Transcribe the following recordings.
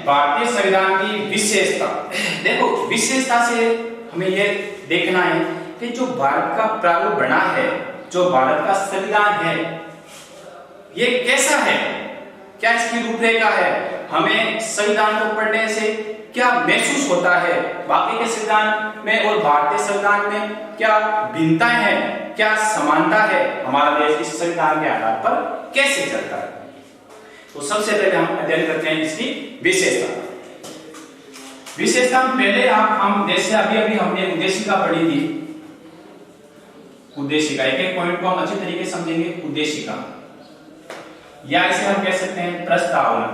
भारतीय संविधान की विशेषता। देखो, विशेषता से हमें ये देखना है कि जो भारत का प्रारूप बना है, जो भारत का संविधान है, ये कैसा है, क्या इसकी रूपरेखा है, हमें संविधान को पढ़ने से क्या महसूस होता है, बाकी के संविधान में और भारतीय संविधान में क्या भिन्नताएं हैं, क्या समानता है, हमारा देश इस संविधान के आधार पर कैसे चलता है। तो सबसे पहले हम अध्ययन करते हैं इसकी विशेषता। विशेषता पहले हम जैसे अभी हमने उद्देशिका पढ़ी थी, उद्देशिका, एक एक पॉइंट को हम अच्छी तरीके से समझेंगे। उद्देशिका या इसे हम कह सकते हैं प्रस्तावना,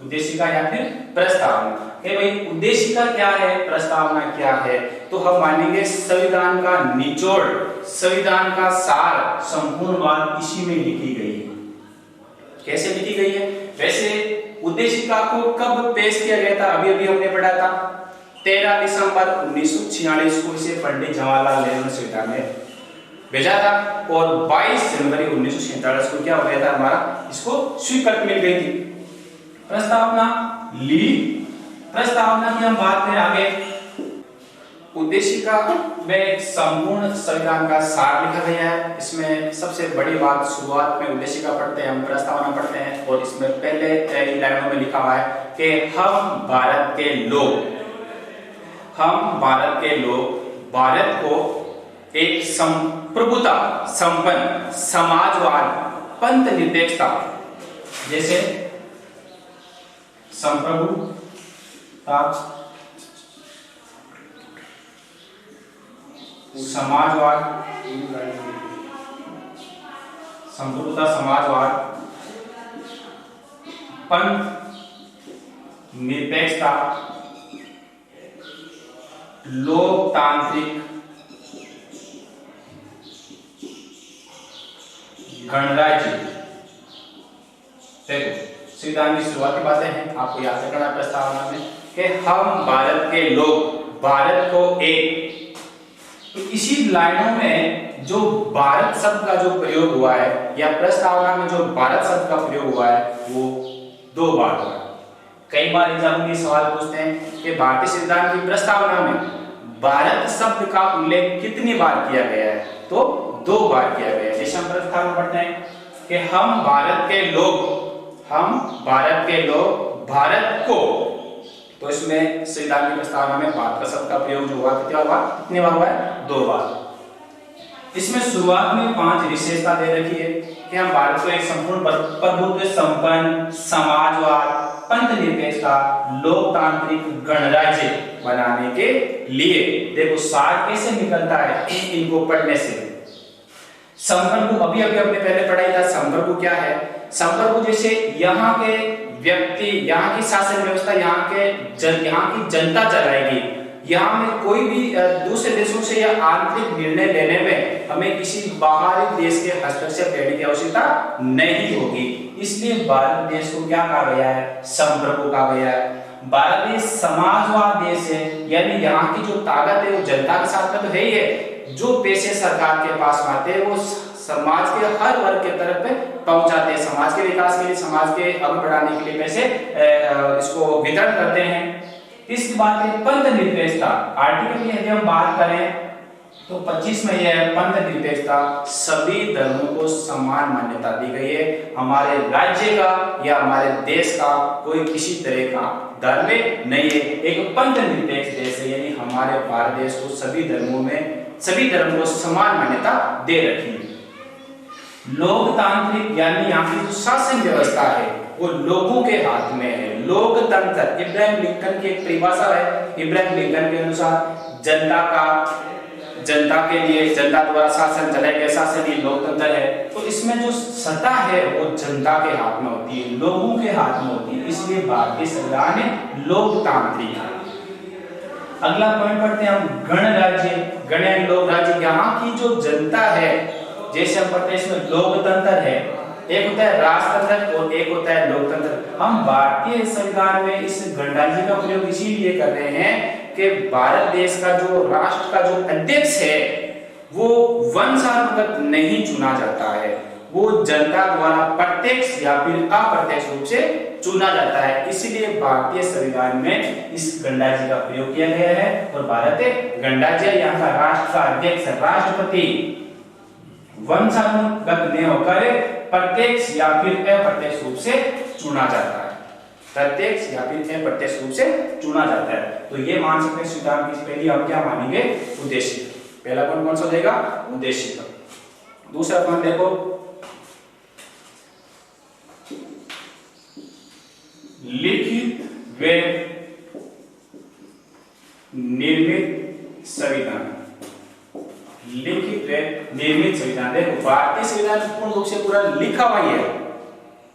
उद्देशिका या फिर प्रस्तावना। भाई उद्देशिका क्या है, प्रस्तावना क्या है, तो हम मानेंगे संविधान का निचोड़, संविधान का सार, संपूर्ण बात इसी में लिखी गई है। कैसे लिखी गई है? वैसे उद्देशिका को कब पेश किया गया था, अभी हमने पढ़ा था 13 दिसंबर 1946 को इसे पंडित जवाहरलाल नेहरू विश्वविद्यालय में भेजा था और 22 जनवरी 1947 को क्या हो गया था, हमारा इसको स्वीकृति मिल गई थी। प्रस्तावना ली, प्रस्तावना की हम बात करें आगे। उद्देशिका में संपूर्ण संविधान का सार लिखा गया है। इसमें सबसे बड़ी बात, शुरुआत में उद्देशिका पढ़ते हैं, हम प्रस्तावना पढ़ते हैं और इसमें पहले लाइनों में लिखा हुआ है कि हम भारत के लोग भारत को एक प्रभुता संपन्न समाजवाद पंथ निरपेक्षता, जैसे संप्रभुता, समाजवाद, संप्रभुता समाजवाद, पंथ निरपेक्षता, लोकतांत्रिक गणराज्य। देखो, संविधान की शुरुआत की बातें हैं, आपको याद रखना प्रस्तावना में कि हम भारत के लोग भारत को एक, तो इसी लाइनों में जो भारत शब्द का जो प्रयोग हुआ है या प्रस्तावना में जो भारत शब्द का प्रयोग हुआ है वो 2 बार हुआ है। कई बार एग्जाम में सवाल पूछते हैं कि भारतीय संविधान की प्रस्तावना में भारत शब्द का उल्लेख कितनी बार किया गया है, तो 2 बार किया गया है। जैसे हम प्रस्तावना पढ़ते हैं कि हम भारत के लोग भारत को, तो इसमें संविधान की प्रस्तावना में भारत का शब्द का प्रयोग जो हुआ कितनी बार हुआ है, 2 बार। इसमें शुरुआत में 5 विशेषता दे रखी है कि हम भारत को एक संपूर्ण प्रभुत्व संपन्न समाजवाद पंथ निरपेक्षता लोकतांत्रिक गणराज्य बनाने के लिए। देखो सार कैसे निकलता है इनको पढ़ने से। संप्रभु अभी हमने पहले पढ़ाई था, संप्रभु क्या है? संप्रभु जैसे यहाँ के व्यक्ति, यहाँ की शासन व्यवस्था, यहाँ की जनता चलाएगी। यहाँ में कोई भी दूसरे देशों से या आंतरिक निर्णय लेने में हमें किसी बाहरी देश के हस्तक्षेप लेने की आवश्यकता नहीं होगी। इसलिए भारत देश को क्या कहा गया है? संप्रभु कहा गया है। भारत देश समाजवाद देश है, यानी यहाँ की जो ताकत है वो जनता के साथ में तो है ही है। जो पैसे सरकार के पास आते हैं वो समाज के हर वर्ग के तरफ पहुंचाते हैं, समाज के विकास के लिए, समाज के आगे बढ़ाने के लिए पैसे इसको वितरण करते हैं। इस बात की पंथ निरपेक्षता आर्टिकल की यदि हम बात करें तो 25 में यह पंथ निरपेक्षता, सभी धर्मों को समान मान्यता दी गई है। हमारे राज्य का या हमारे देश का कोई किसी तरह का धर्म नहीं है, एक पंथ निरपेक्ष देश है, यानी हमारे भारत देश को सभी धर्मों को समान मान्यता दे रखी है। लोकतांत्रिक यानी यहाँ की जो शासन व्यवस्था है वो लोगों के हाथ में है। लोकतंत्र इब्राहिम लिंकन की एक परिभाषा है। इब्राहिम लिंकन के अनुसार जनता के लिए जनता द्वारा शासन चलाया गया शासन ही लोकतंत्र है। तो इसमें जो सत्ता है वो जनता के हाथ में होती है, लोगों के हाथ में होती है, इसलिए भारतीय संविधान लोकतांत्रिक है। अगला पॉइंट पढ़ते हैं हम, गणराज्य, गण लोक राज्य। यहाँ की जो जनता है, जैसे हम पढ़ते हैं इसमें लोकतंत्र है, एक होता है राजतंत्र और एक होता है लोकतंत्र। हम भारतीय संविधान में इस गणराज्य का प्रयोग इसीलिए कर रहे हैं कि भारत देश का जो राष्ट्र का जो अध्यक्ष है वो वंशानुगत नहीं चुना जाता है, वो जनता द्वारा प्रत्यक्ष या फिर अप्रत्यक्ष रूप से चुना जाता है। इसीलिए भारतीय संविधान में इस गणराज्य का प्रयोग किया गया है और भारत गणराज्य यहाँ का राष्ट्र का अध्यक्ष राष्ट्रपति वंशानुगत नहीं होकर प्रत्यक्ष या फिर अप्रत्यक्ष रूप से चुना जाता है। प्रत्यक्ष या फिर अप्रत्यक्ष रूप से चुना जाता है। तो ये मान सकते हैं संविधान की पहली हम क्या मानेंगे, उद्देश्य। पहला कौन सा हो जाएगा, उद्देश्य। दूसरा पॉइंट देखो, लिखित व निर्मित संविधान। लिखित व निर्मित संविधान। देखो भारतीय संविधान पूर्ण रूप से पूरा लिखा हुआ है।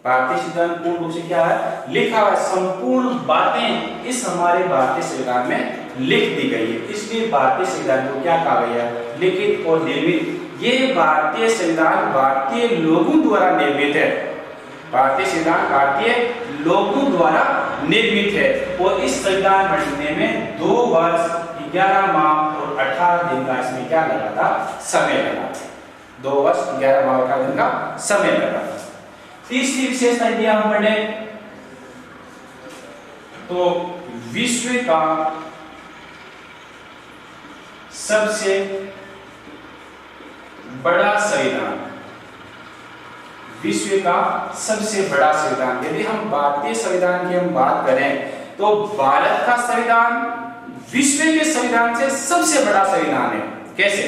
भारतीय संविधान पूर्ण रूप से क्या है, लिखा हुआ है। संपूर्ण बातें इस हमारे भारतीय संविधान में लिख दी गई है। इसलिए भारतीय संविधान को क्या कहा गया है, लिखित और निर्मित। ये भारतीय संविधान भारतीय लोगों द्वारा निर्मित है। भारतीय संविधान भारतीय लोगों द्वारा निर्मित है और इस संविधान बनने में 2 वर्ष 11 माह और 18 दिन का इसमें क्या लगा था, समय लगा। 2 वर्ष 11 माह और 18 दिन का समय लगा। तीसरी विशेषता यदि हम पढ़े तो विश्व का सबसे बड़ा संविधान। विश्व का सबसे बड़ा संविधान। यदि हम भारतीय संविधान की हम बात करें तो भारत का संविधान विश्व के संविधान से सबसे बड़ा संविधान है। कैसे?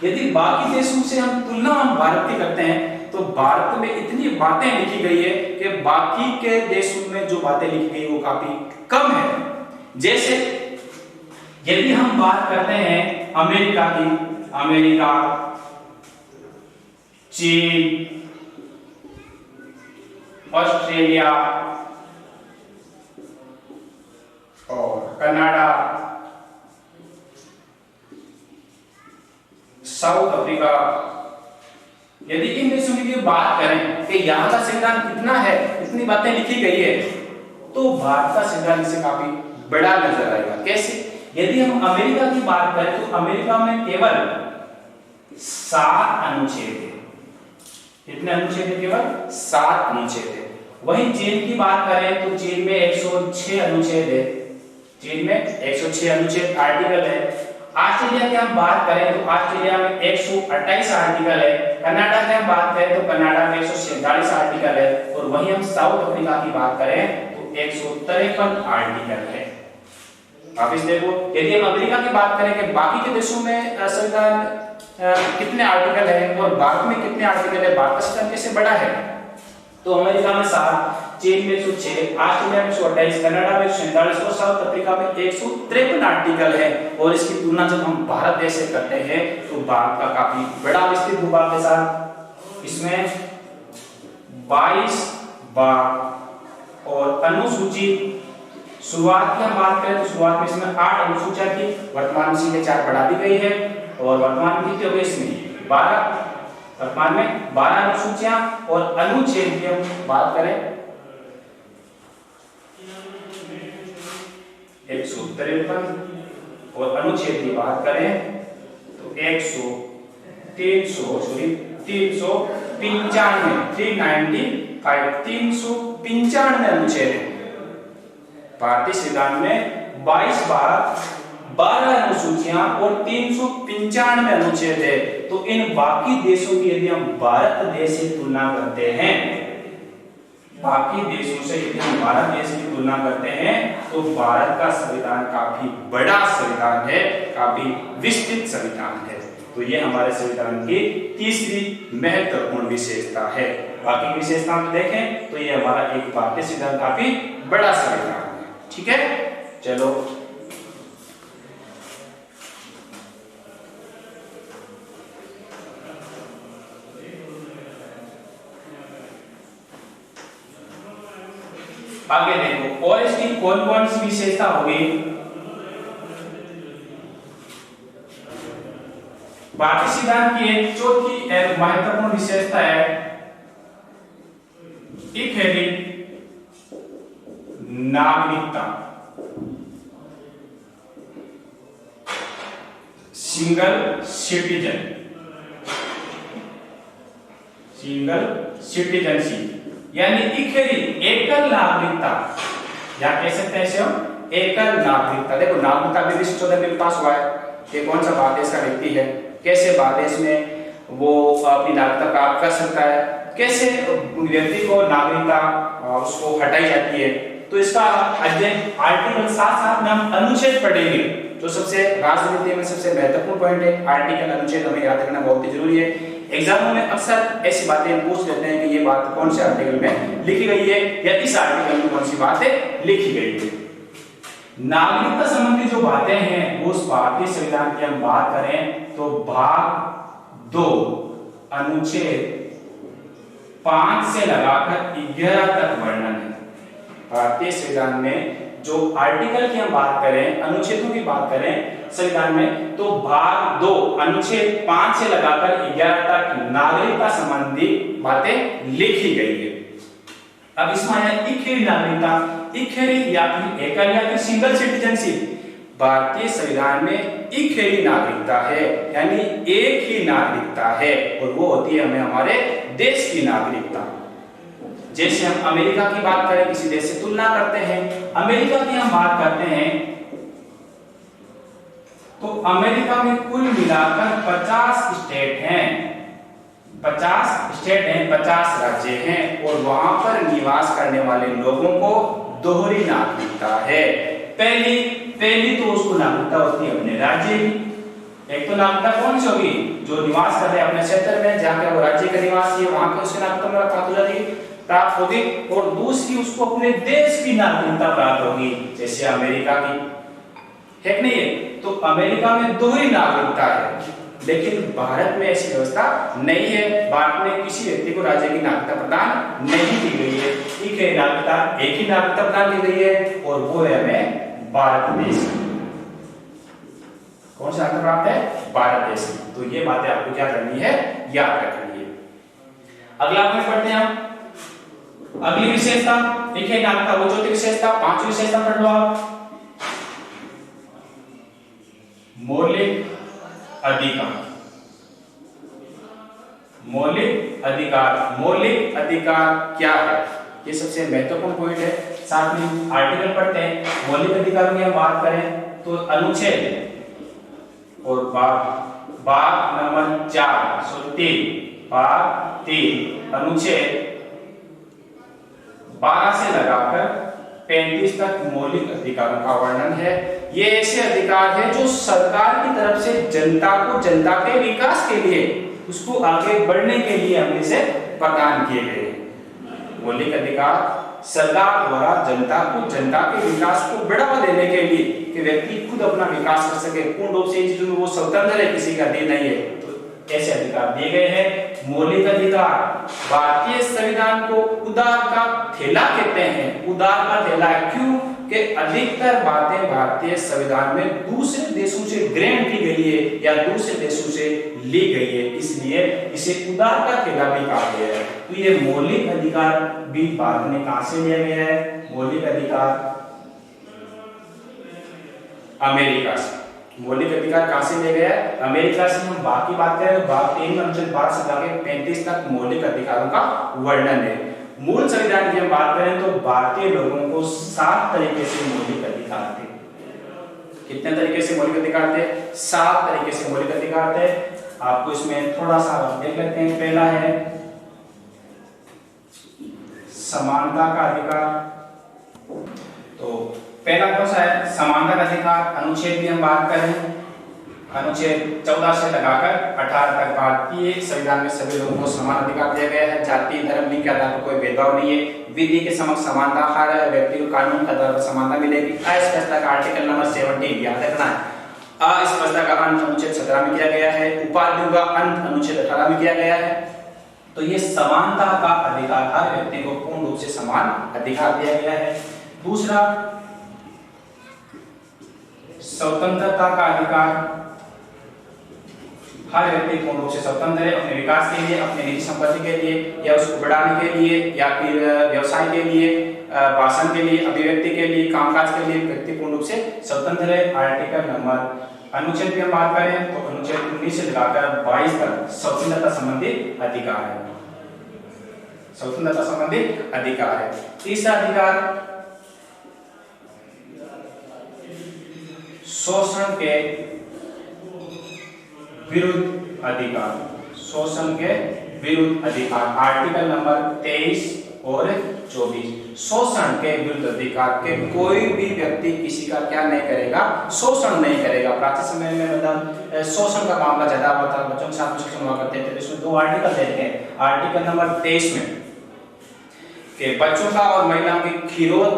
यदि बाकी देशों से हम तुलना हम भारत की करते हैं तो भारत में इतनी बातें लिखी गई है कि बाकी के देशों में जो बातें लिखी गई वो काफी कम है। जैसे यदि हम बात करते हैं अमेरिका की, अमेरिका, चीन, ऑस्ट्रेलिया और कनाडा, साउथ अफ्रीका, यदि इन देशों की बात करें कि यहाँ का संविधान कितना है, इतनी बातें लिखी गई है, तो भारत का संविधान इससे काफी बड़ा नजर आएगा। कैसे? यदि हम अमेरिका की बात करें तो अमेरिका में केवल 7 अनुच्छेद है। कितने अनुच्छेद है? केवल 7 अनुच्छेद है। वहीं चीन की बात करें तो चीन में 106 अनुच्छेद है। चीन में 106 अनुच्छेद आर्टिकल है। ऑस्ट्रेलिया की हम बात करें तो ऑस्ट्रेलिया में 128 आर्टिकल है। कनाडा की हम बात करें तो कनाडा में 147 आर्टिकल है। और वहीं हम साउथ अफ्रीका की बात करें तो 153 आर्टिकल है। वापिस देखो, यदि हम अमेरिका की बात करें कि बाकी के देशों में संविधान कितने आर्टिकल है और भारत में कितने आर्टिकल है, भारत का संविधान कैसे बड़ा है, तो अमेरिका में 7, चीन में 106, ऑस्ट्रेलिया में 128, कनाडा में 147 और साउथ अफ्रीका में 153 आर्टिकल है। और इसकी तुलना जब हम भारत देश से करते हैं तो भारत का काफी बड़ा विस्तृत भूभाग के साथ इसमें 22 भाग और अनुसूची। शुरुआत की हम बात करें तो शुरुआत में इसमें 8 अनुसूचियां थी, वर्तमान में सीधे 4 बढ़ा दी गई है और वर्तमान में कितनी हो गई इसमें 12। वर्तमान में 12 अनुसूचियां और अनुच्छेद की हम बात करें 153 और अनुच्छेद की बात करें तो 395 अनुच्छेद है। भारतीय संविधान में 22 भाग, 12 अनुसूचियां और 395 अनुच्छेद है। तो इन बाकी देशों की यदि हम भारत देश से तुलना करते हैं, बाकी देशों से यदि हम भारत देश की तुलना करते हैं तो भारत का संविधान काफी बड़ा संविधान है, काफी विस्तृत संविधान है। तो ये हमारे संविधान की तीसरी महत्वपूर्ण विशेषता है। बाकी विशेषता में देखें तो ये हमारा एक भारतीय संविधान काफी बड़ा संविधान है। ठीक है, चलो आगे देखो और इसकी कौन कौन सी विशेषता होगी। भारतीय संविधान की एक चौथी एक महत्वपूर्ण विशेषता है नागरिकता, सिंगल सिटीजन। सिंगल सिटीजनशिप यानी इखेरी एकल नागरिकता, या कह सकते हैं इसे हम एकल नागरिकता। देखो नागरिकता भी विश्व 14 में पास हुआ है, ये कौन सा भारत देश का व्यक्ति है, कैसे भारत देश में वो अपनी नागरिकता प्राप्त कर सकता है, कैसे व्यक्ति को नागरिकता उसको हटाई जाती है। तो इसका अध्ययन आर्टिकल साथ में हम अनुच्छेद पढ़ेंगे, जो सबसे राजनीति में सबसे महत्वपूर्ण पॉइंट है। आर्टिकल अनुच्छेद हमें याद रखना बहुत ही जरूरी है। एग्जामों में अक्सर ऐसी बातें पूछ लेते हैं कि ये बात कौन से आर्टिकल में लिखी गई है या इस आर्टिकल में कौन सी बातें लिखी गई है। नागरिकता संबंधी जो बातें हैं वो उस भारतीय संविधान की हम बात करें तो भाग 2 अनुच्छेद 5 से लगाकर 11 तक वर्णन है। भारतीय संविधान में जो आर्टिकल की हम बात करें, अनुच्छेदों की बात करें संविधान में, तो भाग 2 अनुच्छेद 5 से लगाकर 11 तक नागरिकता संबंधी बातें लिखी गई है। अब इसमें आया इखेरी नागरिकता, इखेरी या फिर एकल या फिर सिंगल सिटीजनशिप। भारतीय संविधान में इखेरी नागरिकता है, यानी एक ही नागरिकता है, और वो होती है हमें हमारे देश की नागरिकता। जैसे हम अमेरिका की बात करें, किसी देश से तुलना करते हैं, अमेरिका की हम बात करते हैं तो अमेरिका में कुल मिलाकर 50 स्टेट हैं, 50 स्टेट हैं, 50 राज्य हैं, और वहां पर निवास करने वाले लोगों को दोहरी नागरिकता है। पहली तो उसको नागरिकता होती है अपने राज्य की। एक तो नागरिकता कौन सी होगी, जो निवास कर रहे हैं अपने क्षेत्र में, जहां पे वो राज्य का निवासी है, वहां पे उसकी नागरिकता प्राप्त होगी, और दूसरी उसको अपने देश की नागरिकता प्राप्त होगी, जैसे अमेरिका की है नहीं है। तो अमेरिका में दोहरी नागरिकता है, लेकिन भारत में ऐसी व्यवस्था नहीं है। भारत में किसी व्यक्ति को राज्य की नागरिकता प्रदान नहीं की गई है। ठीक है, नागरिकता एक ही नागरिकता प्रदान की गई है, और वो है हमें भारत देश की। कौन सा नागरिकता प्राप्त है, भारत देश की। तो ये बातें आपको क्या करनी है, याद रखनी है। अगला पॉइंट पढ़ते हैं हम। अगली विशेषता, देखिए नागरिकता वो चौथी विशेषता, पांचवी विशेषता पढ़ लो आप। मौलिक अधिकार, मौलिक अधिकार, मौलिक अधिकार क्या है, ये सबसे महत्वपूर्ण पॉइंट है। साथ में आर्टिकल पढ़ते हैं। मौलिक अधिकारों की हम बात करें तो अनुच्छेद और भाग नंबर 4 भाग 3 अनुच्छेद 12 से लगाकर 35 तक मौलिक अधिकारों का वर्णन है। ये ऐसे अधिकार है जो सरकार की तरफ से जनता को, जनता के विकास के लिए, उसको आगे बढ़ने के लिए हमने से प्रदान किए गए। मौलिक अधिकार सरकार द्वारा जनता को, जनता के विकास को बढ़ावा देने के लिए, कि व्यक्ति खुद अपना विकास कर सके, पूर्ण रूप से इन चीजों में वो स्वतंत्र है, किसी का अधीन नहीं है, तो ऐसे अधिकार दिए गए हैं। मौलिक अधिकार, भारतीय संविधान को उदार का थैला कहते हैं। उदार का थैला क्यों, कि अधिकतर बातें भारतीय संविधान में दूसरे देशों से ग्रहण की गई है या दूसरे देशों से ली गई है, इसलिए इसे उदार का थैला भी कहा गया है। तो ये मौलिक अधिकार भी भारत में कहां से लिया गया है, मौलिक अधिकार अमेरिका से। मौलिक अधिकार कहां से लिया गया है, अमेरिका से। हम बाकी बात करें तो भाग 3 अनुच्छेद 12 से लेकर 35 तक मौलिक अधिकारों का वर्णन है। मूल संविधान की हम बात करें तो भारतीय लोगों को 7 तरीके से मौलिक अधिकार थे। कितने तरीके से मौलिक अधिकार थे, 7 तरीके से मौलिक अधिकार थे। आपको इसमें थोड़ा सा देख लेते हैं। पहला है समानता का अधिकार। तो पहला कौन सा है, समानता का अधिकार। अनुच्छेद की हम बात करें, अनुच्छेद 14 से लगाकर 18 तक भारतीय संविधान में सभी लोगों को समान अधिकार दिया गया है। जाति, धर्म, लिंग के आधार पर कोई भेदभाव नहीं है। विधि के समक्ष समानता, हर व्यक्ति को कानून के आधार पर समानता मिलेगी। अस्पष्टता का आर्टिकल नंबर 17 याद रखना है। अस्पष्टता का अंत अनुच्छेद 17 में किया गया है। उपाधियों का अंत अनुच्छेद 18 में किया गया है। तो ये समानता का अधिकार, हर व्यक्ति को पूर्ण रूप से समान अधिकार दिया गया है। दूसरा, स्वतंत्रता का अधिकार। हर व्यक्ति पूर्ण रूप से स्वतंत्र है अपने विकास के लिए, अपने निजी संपत्ति के लिए, या उसको बढ़ाने के लिए, या फिर व्यवसाय के लिए, भाषण के लिए, अभिव्यक्ति के लिए, कामकाज के लिए व्यक्ति पूर्ण रूप से स्वतंत्र है। आर्टिकल नंबर, अनुच्छेद की हम बात करें तो अनुच्छेद 19 से लेकर 22 तक स्वतंत्रता संबंधी अधिकार है। स्वतंत्रता संबंधी अधिकार है। तीसरा अधिकार शोषण के विरुद्ध अधिकार, शोषण के विरुद्ध अधिकार, आर्टिकल नंबर 23 और 24। शोषण के विरुद्ध अधिकार के कोई भी व्यक्ति किसी का क्या नहीं करेगा, शोषण नहीं करेगा। प्राचीन समय में मतलब शोषण का मामला ज्यादा हुआ था, बच्चों के साथ मुश्किल हुआ करते थे। इसमें 2 आर्टिकल देते हैं। आर्टिकल नंबर 23 में कि बच्चों का और महिलाओं की खिरोध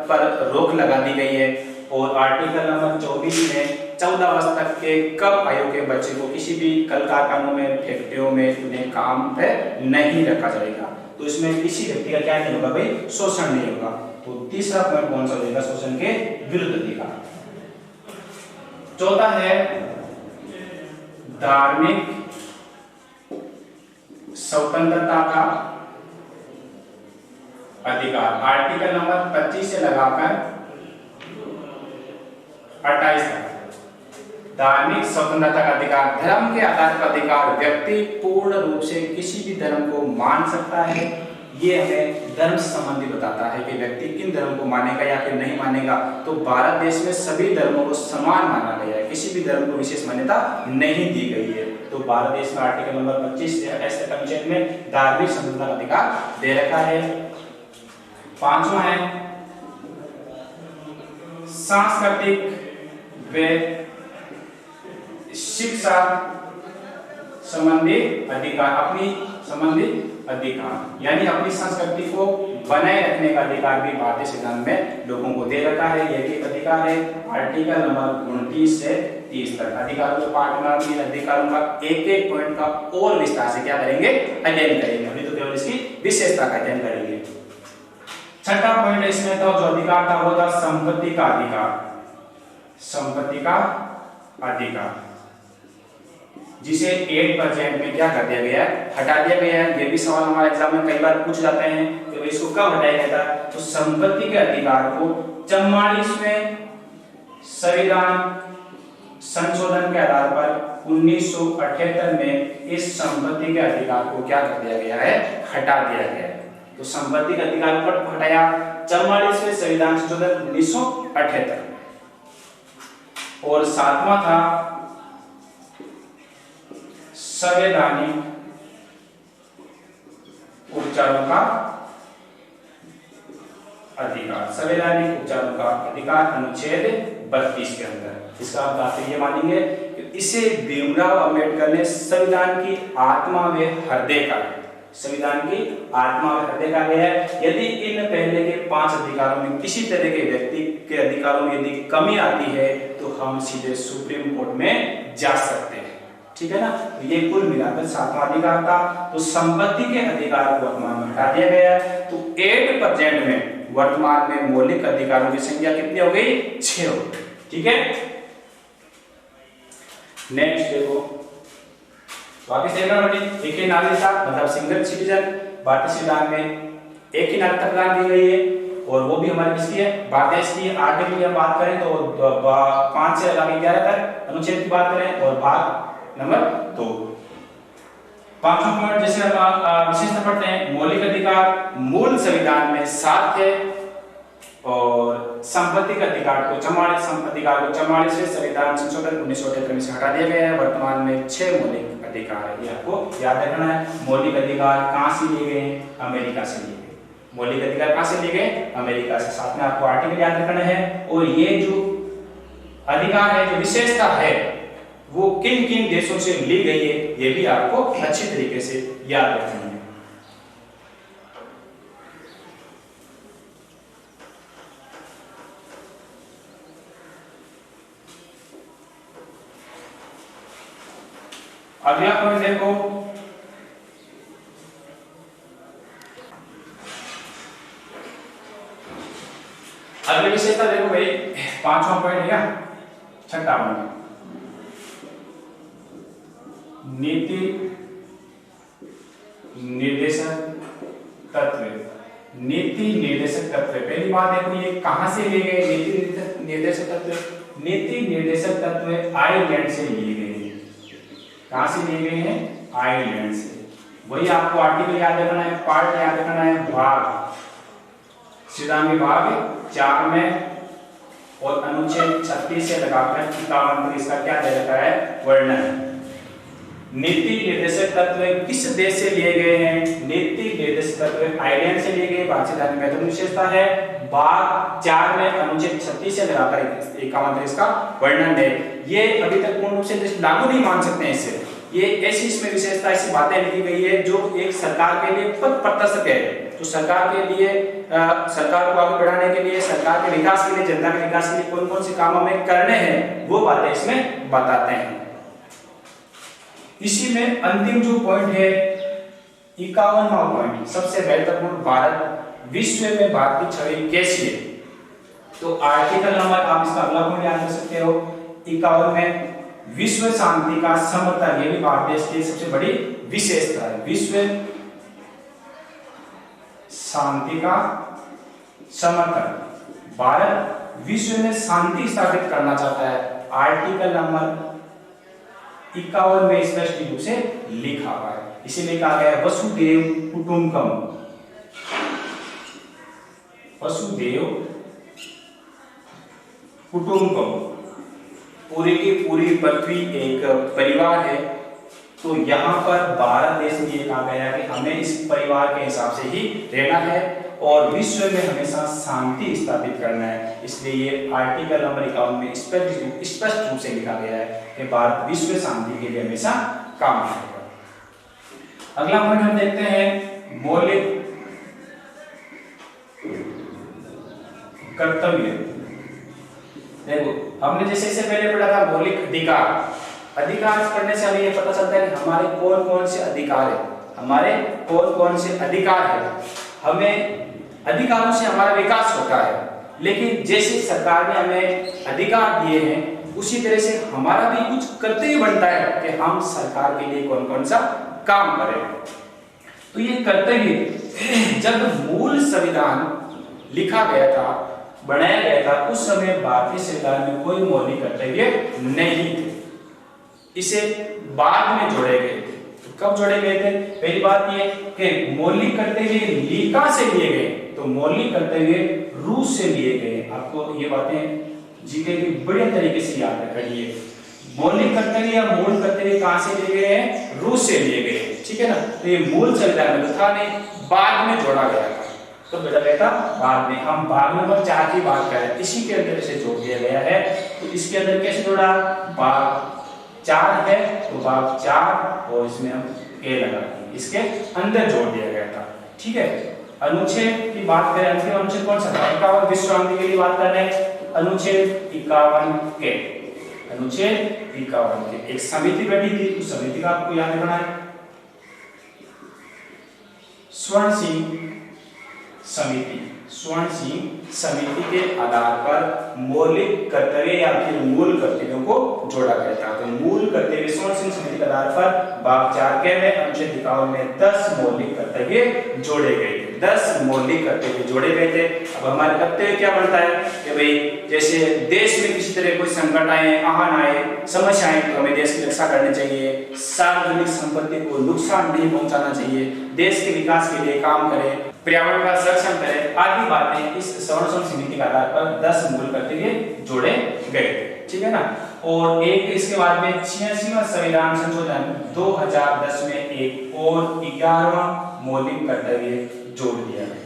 पर रोक लगा दी गई है, और आर्टिकल नंबर 24 में 14 वर्ष तक के कम आयु के बच्चे को किसी भी कल कारखानों में, फैक्ट्रियों में उन्हें काम पे नहीं रखा जाएगा। तो इसमें किसी व्यक्ति का क्या नहीं होगा भाई, शोषण नहीं होगा। तो तीसरा पॉइंट कौन सा होगा, शोषण के विरुद्ध अधिकार। चौथा है धार्मिक स्वतंत्रता का अधिकार, आर्टिकल नंबर 25 से लगाकर 28 तक। धार्मिक स्वतंत्रता का अधिकार, धर्म के आधार पर अधिकार, व्यक्ति पूर्ण रूप से किसी भी धर्म को मान सकता है। ये हमें धर्म संबंधी बताता है कि व्यक्ति किन धर्म को मानेगा या फिर नहीं मानेगा। तो भारत देश में सभी धर्मों को समान माना गया है, किसी भी धर्म को विशेष मान्यता नहीं दी गई है। तो भारत देश में आर्टिकल नंबर 25 से 28 तक अनुच्छेद में धार्मिक स्वतंत्रता का अधिकार दे रखा है। पांचवा है सांस्कृतिक व शिक्षा संबंधी अधिकार, अपनी संबंधित अधिकार यानी अपनी संस्कृति को बनाए रखने का अधिकार भी भारतीय संविधान में लोगों को दे रखा है। यह भी अधिकार है आर्टिकल नंबर 29 से 30 तक। अधिकारों के पाठ में इन अधिकारों का एक एक पॉइंट का और विस्तार से क्या करेंगे, अध्ययन करेंगे। अभी तो केवल इसकी विशेषता का अध्ययन करेंगे। छठा पॉइंट इसमें था, जो अधिकार था वो था संपत्ति का अधिकार, संपत्ति का अधिकार, जिसे 8% में क्या कर दिया गया है, हटा दिया गया है। ये भी सवाल हमारे एग्जाम में कई बार पूछ जाते हैं कि इसको कब हटाया गया था। तो संपत्ति के अधिकार को 44वें संविधान संशोधन के आधार पर 1978 में इस संपत्ति के अधिकार को क्या कर दिया गया है, हटा दिया गया है। तो संपत्ति के अधिकार को हटाया 44वें संविधान संशोधन 1978। और सातवां था संवैधानिक उपचारों का अधिकार, संवैधानिक उपचारों का अधिकार अनुच्छेद 32 के अंदर। इसका आप तात्पर्य मानेंगे कि इसे भीमराव अंबेडकर ने संविधान की आत्मा व हृदय का, संविधान की आत्मा व हृदय का है। यदि इन पहले के 5 अधिकारों में किसी तरह के व्यक्ति के अधिकारों में यदि कमी आती है तो हम सीधे सुप्रीम कोर्ट में जा सकते हैं, ठीक है ना। तो ये कुल मिलाकर 7वां अधिकार था। तो संपत्ति के अधिकार को वर्तमान में हटा दिया गया है। तो 8% में वर्तमान में मौलिक अधिकारों की संख्या कितनी हो गई, 6 हो गई, ठीक है। नेक्स्ट देखो, वापिस देखना बेटी, एक ही नागरिकता मतलब सिंगल सिटीजन, भारतीय संविधान में एक ही नागरिकता प्रदान दी गई है, और वो भी हमारे किसकी है, भारत देश की। आर्टिकल की बात करें तो 5 से 11 तक अनुच्छेद की बात करें, और भाग नंबर 2। पांचवा पॉइंट जैसे हम विशेषता पढ़ते हैं, मौलिक अधिकार मूल संविधान में 7 है, और संपत्ति के अधिकार को 44वें संविधान संशोधन 1978 में से हटा दिया गया है। वर्तमान में 6 मौलिक अधिकार है, ये आपको याद रखना है। मौलिक अधिकार कहां से लिए गए, अमेरिका से लिए गए। मौलिक अधिकार कहां से लिए गए, अमेरिका से। साथ में आपको आर्टिकल याद रखना है। और ये जो अधिकार है, जो विशेषता है, वो किन किन देशों से ली गई है, ये भी आपको अच्छी तरीके से याद रखना है। अगला पॉइंट देखो, अगली विशेषता देखो भाई, 5वां पॉइंट है क्या, 6ठा पॉइंट, नीति निर्देशक तत्व। नीति निर्देशक तत्व, पहली बात देखो ये कहां से लिए गए नीति निर्देशक तत्व। नीति निर्देशक तत्व आयरलैंड से लिए गए हैं। कहां से लिए गए हैं, आयरलैंड से। वही आपको आर्टिकल याद रखना है, पार्ट याद रखना है, भाग, श्रीराम भाग 4 में और अनुच्छेद 36 से लगाकर 51 तक इसका क्या दे रखा है, वर्णन। नीति निर्देशक तत्व किस देश से लिए गए हैं, नीति निर्देशक तत्व आयरलैंड से लिए गए, भाषा की महत्वपूर्ण विशेषता है, भाग 4 में अनुच्छेद 36 से लगाकर 51 तक इसका वर्णन है। ये अभी तक पूर्ण रूप से लागू नहीं मान सकते हैं इसे, ये ऐसी इसमें विशेषता, ऐसी बातें लिखी गई है जो एक सरकार के लिए पथ प्रदर्शक है, जो सरकार के लिए सरकार को आगे बढ़ाने के लिए, सरकार के विकास के लिए, जनता के विकास के लिए कौन कौन से काम हमें करने हैं वो बातें इसमें बताते हैं। इसी में अंतिम जो पॉइंट है 51वां पॉइंट, सबसे महत्वपूर्ण, भारत विश्व में भारत की छवि कैसी है। तो आर्टिकल नंबर आप इसका अगला पॉइंट याद कर सकते हो 51 में, विश्व शांति का समर्थन, ये भी भारत देश की सबसे बड़ी विशेषता है, विश्व शांति का समर्थन, भारत विश्व में शांति स्थापित करना चाहता है। आर्टिकल नंबर 51 में स्पष्ट रूप से लिखा हुआ है, इसीलिए कहा गया है वसुदेव कुटुंबकम, वसुदेव कुटुंबकम, पूरी की पूरी पृथ्वी एक परिवार है। तो यहाँ पर भारत देश में ये कहा गया है कि हमें इस परिवार के हिसाब से ही रहना है और विश्व में हमेशा शांति स्थापित करना है। इसलिए ये आर्टिकल नंबर 51 में स्पष्ट रूप से लिखा गया है कि भारत विश्व शांति के लिए हमेशा काम करेगा। अगला पॉइंट हम देखते हैं मौलिक कर्तव्य। देखो हमने जैसे इससे पहले पढ़ा था मौलिक अधिकार, अधिकार पढ़ने से हमें ये पता चलता है कि हमारे कौन कौन से अधिकार है, हमारे कौन कौन से अधिकार है, हमें अधिकारों से हमारा विकास होता है। लेकिन जैसे सरकार ने हमें अधिकार दिए हैं उसी तरह से हमारा भी कुछ कर्तव्य बनता है कि हम सरकार के लिए कौन कौन सा काम करें। तो ये कर्तव्य जब मूल संविधान लिखा गया था, बनाया गया था, उस समय भारतीय सरकार में कोई मौलिक कर्तव्य नहीं थे, इसे बाद में जोड़े गए। तो कब जोड़े गए थे? पहली बात ये कि मौलिक कर्तव्य कहां से लिए गए, तो मौलिक कर्तव्य रूस से लिए गए। आपको ये बातें जीके की बढ़िया तरीके से याद रखनी है। मौलिक कर्तव्य या मूल कर्तव्य कहां से लिए गए हैं? रूस से लिए गए, ठीक है ना। तो ये मूल संविधान में था नहीं, बाद में जोड़ा गया था। तो जोड़ा गया था बाद में। हम भाग नंबर 4 की बात करें, इसी के अंदर इसे जोड़ दिया गया है। तो इसके अंदर कैसे जोड़ा? भाग 4 है तो भाग 4 और इसमें हम ए लगा देंगे, इसके अंदर जोड़ दिया गया था, ठीक है। अनुच्छेद की बात करें, अंतिम अनुच्छेद कौन सा था? 51 विश्व शांति के लिए बात कर रहे हैं। अनुच्छेद 51 के, अनुच्छेद 51 के एक समिति बैठी थी, उस समिति का आपको याद रखना है, स्वर्ण सिंह समिति। स्वर्ण सिंह समिति के आधार पर मौलिक कर्तव्य या फिर मूल कर्तव्यों को जोड़ा गया था। तो मूल कर्तव्य स्वर्ण सिंह समिति के आधार पर भाग 4 के में अनुच्छेद 51 में 10 मौलिक कर्तव्य जोड़े गए थे। 10 मौलिक कर्तव्य जोड़े गए थे। अब हमारे कर्तव्य क्या बनता है कि भाई जैसे देश में किसी तरह कोई संकट आए, आहन आए, समस्या आए तो हमें देश की रक्षा करनी चाहिए, सार्वजनिक संपत्ति को नुकसान नहीं पहुंचाना चाहिए, देश के विकास के लिए काम करें, पर्यावरण का संरक्षण करें, आदि बातें इस स्वर्ण सिंह समिति के आधार पर 10 मूल कर्तव्य जोड़े गए, ठीक है ना। और एक इसके बाद में 86वां संविधान संशोधन 2010 में एक और 11वां मौलिक कर्तव्य जोड़ दिया गया,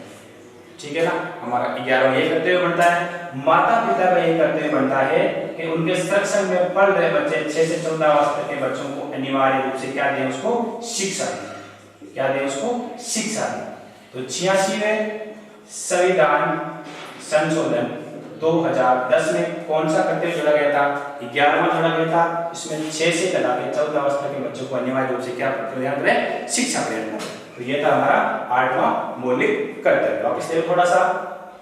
ठीक है ना। हमारा 11वां ये कर्तव्य बनता है, माता पिता का ये कर्तव्य बनता है कि उनके संरक्षण में पढ़ रहे बच्चे 6 से 14 वर्ष तक के बच्चों को अनिवार्य रूप से क्या दें? उसको शिक्षा दें। क्या दें? उसको शिक्षा दें। तो 86वें संविधान संशोधन 2010 में कौन सा कर्तव्य जोड़ा गया था? 11वां जोड़ा गया था। इसमें 6 से लगा के 14 वर्ष तक के बच्चों को अनिवार्य रूप से क्या प्रदान करें? शिक्षा प्रदान करें। तो ये था हमारा 8वां मौलिक कर्तव्य। वापस देखो थोड़ा सा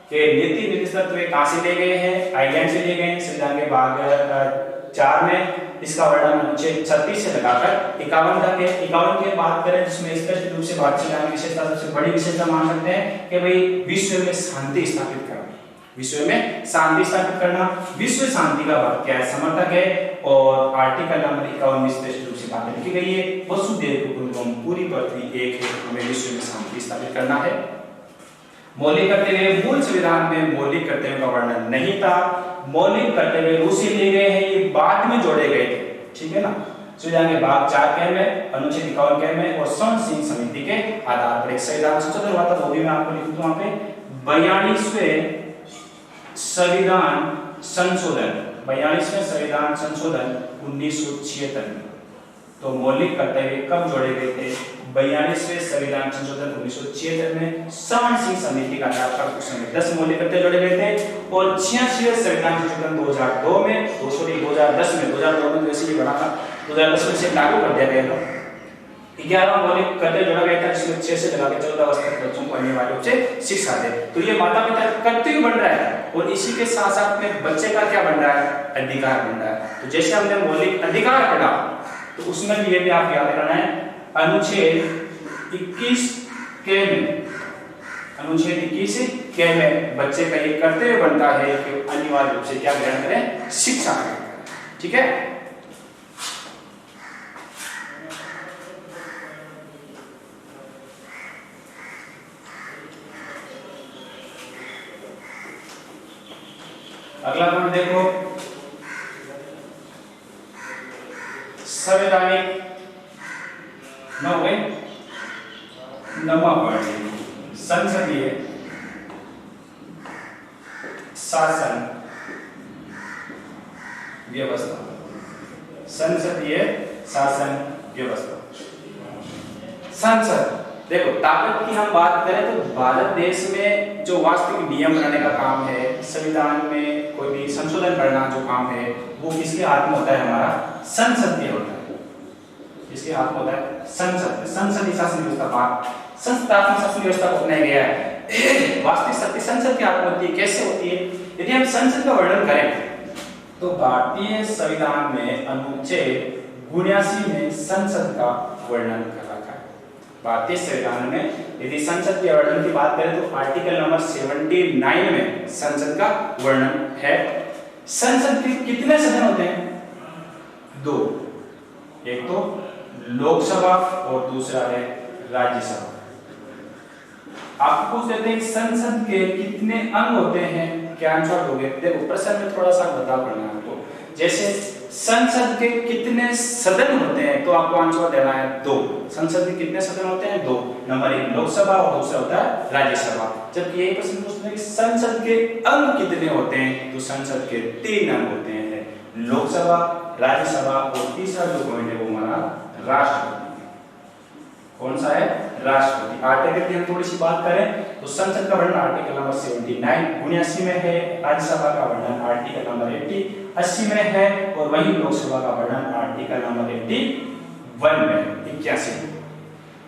कि नीति निर्देशक तत्व कहां से लिए गए हैं? आइलैंड से लिए गए हैं, संविधान के भाग 4 में। इसका वर्णन अनुच्छेद 36 से लगाकर 51 तक है। 51 की बात करें जिसमें स्पष्ट रूप से भारतीय संविधान की विशेषता, सबसे बड़ी विशेषता मान सकते हैं कि भाई विश्व में शांति स्थापित करना, विश्व में शांति स्थापित करना। विश्व शांति का भाग क्या है? समर्थक है। और आर्टिकल नंबर 51 में स्पष्ट रूप से बातें लिखी गई है। वसुदेव कुटुंबकम पूरी पृथ्वी एक है, हमें विश्व में शांति स्थापित करना है। मौलिक कर्तव्य, मूल संविधान में मौलिक कर्तव्यों का वर्णन नहीं था। मौलिक कर्तव्य रूसी लिए गए हैं, ये बाद में जोड़े गए थे, ठीक है ना। संविधान के भाग 4 के में, अनुच्छेद 51 के में और स्वर्ण सिंह समिति के आधार पर एक संविधान संशोधन हुआ था। वो भी मैं आपको लिख दूं वहां पे 42वें संविधान संशोधन, 42वें संविधान संशोधन 1976 में। तो मौलिक कर्तव्य कब जोड़े गए थे? 42वें संविधान संशोधन 1976 में स्वर्ण सिंह समिति का आधार पर उस समय 10 मौलिक कर्तव्य जोड़े गए थे। और 86वें संविधान संशोधन 2002 में 2010 में 2002 में वैसे ही बड़ा था, 2010 में से लागू कर दिया गया था। 11 मौलिक कर्तव्य जोड़ा गया था, जिसमें 6 से लगा के 14 वर्ष तक बच्चों को अनिवार्य रूप से शिक्षा दे। तो ये माता पिता का कर्तव्य बन रहा है और इसी के साथ साथ में बच्चे का क्या बन रहा है? अधिकार बन रहा है। तो जैसे हमने मौलिक अधिकार पढ़ा तो उसमें भी ये भी आप याद रखना है, अनुच्छेद 21 के में, अनुच्छेद 21 के में बच्चे का ये कर्तव्य बनता है कि अनिवार्य रूप से क्या ग्रहण करें? शिक्षा ग्रहण करें, ठीक है। अगला पॉइंट देखो, संवैधानिक संसदीय शासन व्यवस्था, संसदीय शासन व्यवस्था। संसद देखो, ताकत की हम बात करें तो भारत देश में जो वास्तविक नियम बनाने का काम है, संविधान में कोई भी संशोधन करना जो काम है, वो किसके हाथ में होता है? हमारा संसद के होता है। इसके हाथ में होता है संसद। संसदीय शासन व्यवस्था, संस्थात्मक शासन व्यवस्था को अपनाया गया है। वास्तविक शक्ति संसद के हाथ में होती है। कैसे होती है? यदि हम संसद का वर्णन करें तो भारतीय संविधान में अनुच्छेद 79 में संसद का वर्णन कर रखा है। भारतीय संविधान में यदि संसद के वर्णन की बात करें तो आर्टिकल नंबर 79 में संसद का वर्णन है। संसद के कितने सदन होते हैं? 2, एक तो लोकसभा और दूसरा है राज्यसभा। आपको पूछ देते हैं संसद के कितने अंग होते हैं, क्या आंसर दोगे? देखो प्रश्न में थोड़ा सा बदलाव करना है आपको। जैसे संसद के कितने सदन होते हैं तो आपको आंसर देना है 2। संसद के कितने सदन होते हैं? 2। नंबर 1 लोकसभा और दूसरा होता है राज्यसभा। जबकि यही प्रश्न पूछते हैं कि संसद के अंग कितने होते हैं तो संसद के 3 अंग होते हैं, लोकसभा, राज्यसभा और तीसरा जो पॉइंट है वो हमारा राष्ट्रपति। कौन सा है? राष्ट्रपति। आर्टिकल की हम थोड़ी सी बात करें तो संसद का वर्णन आर्टिकल नंबर 79 में है, राज्यसभा का वर्णन आर्टिकल नंबर 80 में है और वही लोकसभा का वर्णन आर्टिकल नंबर 81 में 81 में।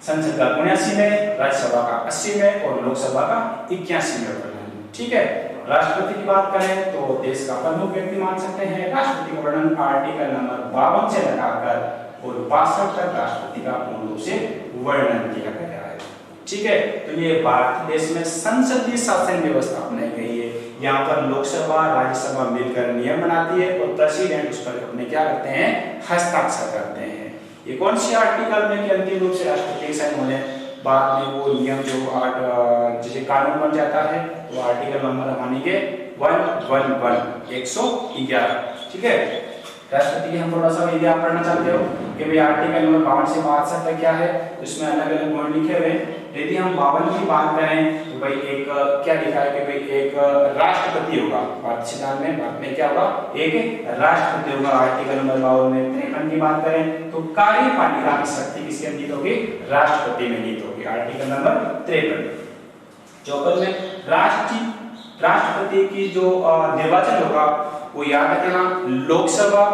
संसद का 79 में, राज्यसभा का 80 में और लोकसभा का 81 में वर्णन, ठीक है। राष्ट्रपति की बात करें तो देश का प्रमुख व्यक्ति मान सकते हैं। राष्ट्रपति का वर्णन आर्टिकल नंबर 52 से लगाकर और 62 तक राष्ट्रपति का पूर्ण रूप से वर्णन किया गया है, ठीक है। तो ये भारत देश में संसदीय शासन व्यवस्था अपनाई गई है। यहाँ पर लोकसभा, राज्यसभा मिलकर नियम बनाती है और प्रेसिडेंट उस पर अपने क्या करते हैं? हस्ताक्षर करते हैं। ये कौन सी आर्टिकल में कि अंतिम रूप से राष्ट्रपति साइन होने बाद में वो नियम जो जैसे कानून बन जाता है तो आर्टिकल नंबर मानी के 111, ठीक है। राष्ट्रपति की हम थोड़ा सा यदि आप पढ़ना चाहते हो कि भाई आर्टिकल नंबर 52 से 62 तक क्या है, उसमें अलग अलग पॉइंट लिखे हुए हैं। यदि हम 52 की बात करें तो भाई एक क्या लिखा है कि भाई एक राष्ट्रपति होगा भारत संविधान में, भारत में क्या होगा? एक राष्ट्रपति होगा। आर्टिकल नंबर 52 में 53 की बात करें तो कार्यपालिका की शक्ति किसके अंकित होगी? राष्ट्रपति में निहित होगी। Article number 53। 54 में राष्ट्रपति की जो निर्वाचन होगा वो याद रखना, लोकसभा,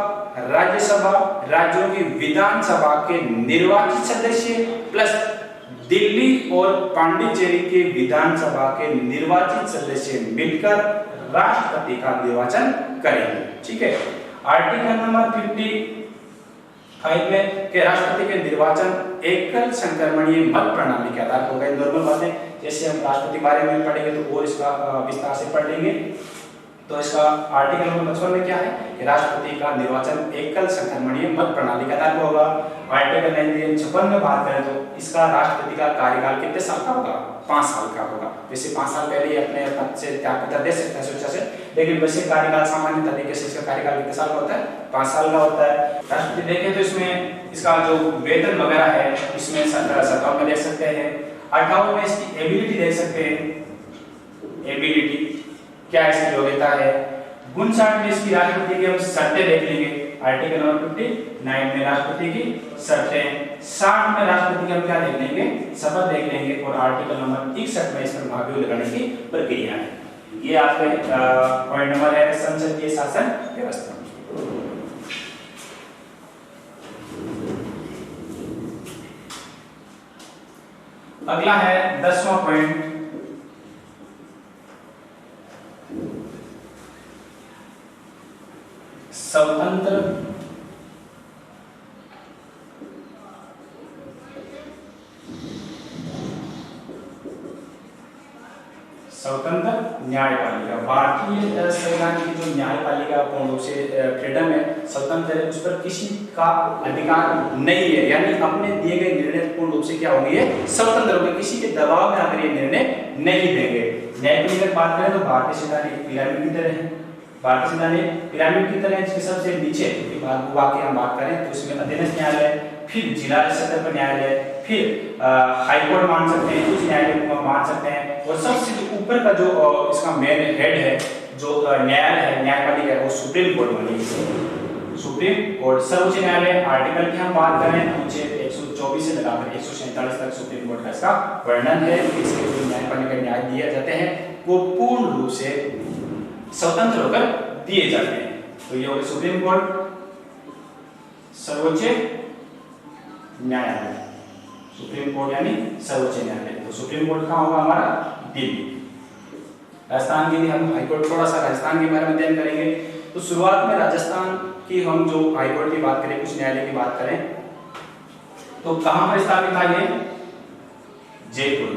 राज्यसभा, राज्यों की विधानसभा के निर्वाचित सदस्य प्लस दिल्ली और पांडिचेरी के विधानसभा के निर्वाचित सदस्य मिलकर राष्ट्रपति का निर्वाचन करेंगे, ठीक है। आर्टिकल नंबर 55 में के राष्ट्रपति के निर्वाचन एकल संक्रमणीय मत प्रणाली के आधार पर होगा। नॉर्मल बातें जैसे हम राष्ट्रपति बारे में पढ़ेंगे तो और इसका विस्तार से पढ़ लेंगे। तो इसका आर्टिकल नंबर 55 में क्या है कि राष्ट्रपति का निर्वाचन एकल संक्रमणीय मत प्रणाली के आधार पर होगा। आर्टिकल 56 में बात करें तो इसका राष्ट्रपति का कार्यकाल कितने साल का होगा? 5 साल का होगा। वैसे 5 साल पहले ही अपने पद से त्यागपत्र दे सकता है स्वेच्छा से, लेकिन वैसे कार्यकाल सामान्य तरीके से इसका कार्यकाल कितने साल का होता है? 5 साल का होता है। राष्ट्रपति देखें तो इसमें इसका जो वेतन वगैरह है इसमें 57 में देख सकते हैं। 58 में इसकी एबिलिटी देख सकते हैं। एबिलिटी क्या इसकी योग्यता है। 59 में इसकी राष्ट्रपति की हम शर्तें देख लेंगे। आर्टिकल नंबर 59 में राष्ट्रपति की शर्तें। 60 में राष्ट्रपति की हम क्या देख लेंगे? शपथ देख लेंगे। और आर्टिकल नंबर 61 में इस पर महाभियोग लगाने की प्रक्रिया है। ये आपके पॉइंट नंबर है संसदीय शासन व्यवस्था। अगला है 10वां पॉइंट, स्वतंत्र न्यायपालिका। भारतीय संविधान की जो न्यायपालिका पूर्ण रूप से फ्रीडम है, स्वतंत्र है, उस पर किसी का अधिकार नहीं है। यानी अपने दिए गए निर्णय पूर्ण रूप से क्या होंगे? स्वतंत्र होंगे, किसी के दबाव में आकर ये निर्णय नहीं देंगे। न्यायपालिका की बात करें तो भारतीय संविधान एक पिरामिड की तरह है। भारतीय संविधान एक पिरामिड की तरह है, जिसके सबसे नीचे वाक्य हम बात करें तो उसमें अधीनस्थ न्यायालय, फिर जिला स्तर पर न्यायालय, फिर हाईकोर्ट मान सकते हैं, उच्च न्यायालय को मान सकते हैं, और सबसे जो ऊपर का जो इसका मेन हेड है, जो न्यायालय है, न्यायपालिका है, वो सुप्रीम कोर्ट बनी है। सुप्रीम कोर्ट सर्वोच्च न्यायालय आर्टिकल की हम बात करें अनुच्छेद 124 से लगाकर 147 तक सुप्रीम कोर्ट का इसका वर्णन है। इसके जो न्यायपालिका न्याय दिए जाते हैं वो पूर्ण रूप से स्वतंत्र होकर दिए जाते हैं। तो ये हो गया सुप्रीम कोर्ट, सर्वोच्च न्यायालय। सुप्रीम कोर्ट यानी सर्वोच्च न्यायालय। तो सुप्रीम कोर्ट कहाँ होगा हमारा? दिल्ली। राजस्थान के लिए हम हाईकोर्ट, थोड़ा सा राजस्थान के बारे में अध्ययन करेंगे। तो शुरुआत में राजस्थान की हम जो हाईकोर्ट की बात करें, कुछ न्यायालय की बात करें तो कहां पर स्थापित था ये? जयपुर।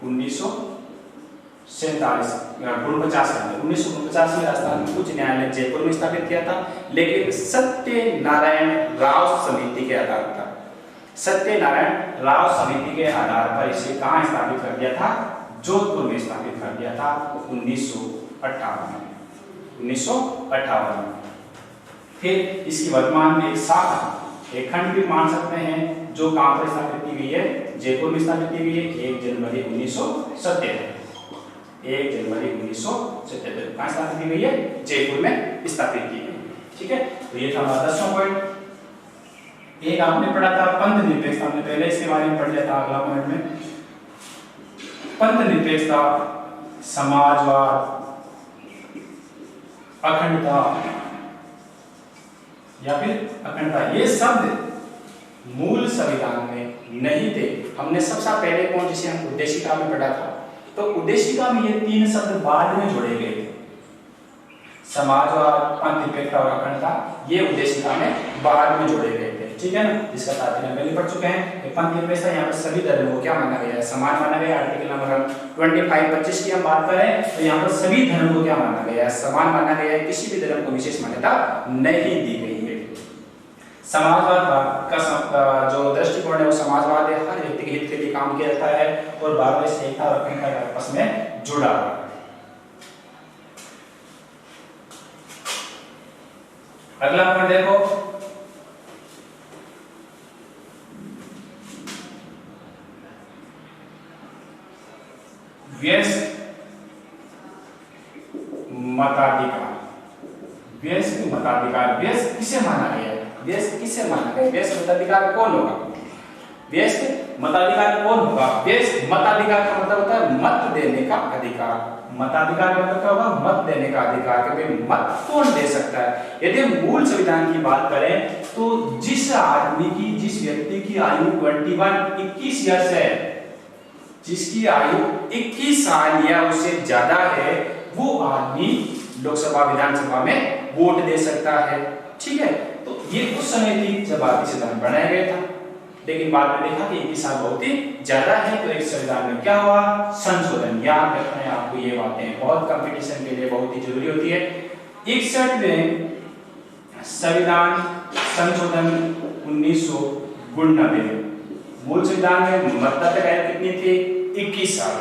1947 1949 में राजस्थान उच्च न्यायालय जयपुर में स्थापित किया था, लेकिन सत्यनारायण राव समिति के आधार पर, सत्यनारायण राव समिति के आधार पर इसे कहां स्थापित कर दिया था? जोधपुर में स्थापित कर दिया था 1958 में। 1958 में। फिर इसकी वर्तमान में एक शाखा, एक खंड भी मान सकते हैं, जो कहां पर स्थापित की गई है? जयपुर में स्थापित की गई है 1 जनवरी 1977। 1 जनवरी 1977 कहां स्थापित की गई है? जयपुर में स्थापित की गई। ठीक है, तो ये था हमारा 10वां पॉइंट। एक आपने पढ़ा था पंथ निरपेक्षता, हमने पहले इसके बारे में पढ़ लिया था। अगला पॉइंट में पंथ निरपेक्षता, समाजवाद, अखंडता या फिर अखंडता, ये शब्द मूल संविधान में नहीं थे। हमने सबसे पहले पॉइंट जिसे हम उद्देशिका में पढ़ा था, तो उद्देशिका में ये 3 शब्द बाद में जोड़े गए थे। समाजवाद, पंथ निरपेक्षता और अखंडता, ये उद्देशिका में बाद में जोड़े गए थे। ठीक है ना, जिसका तात्पर्य हम पहले पढ़ चुके हैं। पंथ निरपेक्षता यहाँ पर सभी धर्मों को क्या माना गया है? समान माना गया। आर्टिकल नंबर 25 की हम बात करें तो यहाँ पर सभी धर्मों को क्या माना गया है? समान माना गया है। किसी भी धर्म को विशेष मान्यता नहीं दी गई है। समाजवाद का जो दृष्टिकोण है वो समाजवाद है, हर व्यक्ति के हित के लिए काम किया जाता है और भारत में एकता और अखंडता आपस में जुड़ा हुआ है। अगला पॉइंट देखो, व्यस्क मताधिकार। व्यस्क मताधिकार, व्यस्क किसे माना गया है? व्यस्क किसे माना गया? व्यस्क मताधिकार कौन होगा? व्यस्क मताधिकार कौन होगा? व्यस्क मताधिकार का मतलब होता है मत देने का अधिकार। मताधिकार का मतलब क्या होगा? मत देने का अधिकार। कभी मत कौन दे सकता है? यदि मूल संविधान की बात करें तो जिस आदमी की, जिस व्यक्ति की आयु 21 ईयर्स है, जिसकी आयु 21 साल या उससे ज्यादा है, वो आदमी लोकसभा विधानसभा में वोट दे सकता है। ठीक है, तो ये उस समय थी जब भारतीय संविधान बनाया गया था। लेकिन बाद में देखा कि 21 साल बहुत ही ज्यादा है, तो एक संविधान में क्या हुआ, संशोधन। याद रखना है आपको ये बातें, बहुत कंपटीशन के लिए बहुत ही जरूरी होती है। 61 में संविधान संशोधन 1992 में, मूल संविधान में मतदाता कितनी थी, 21 साल।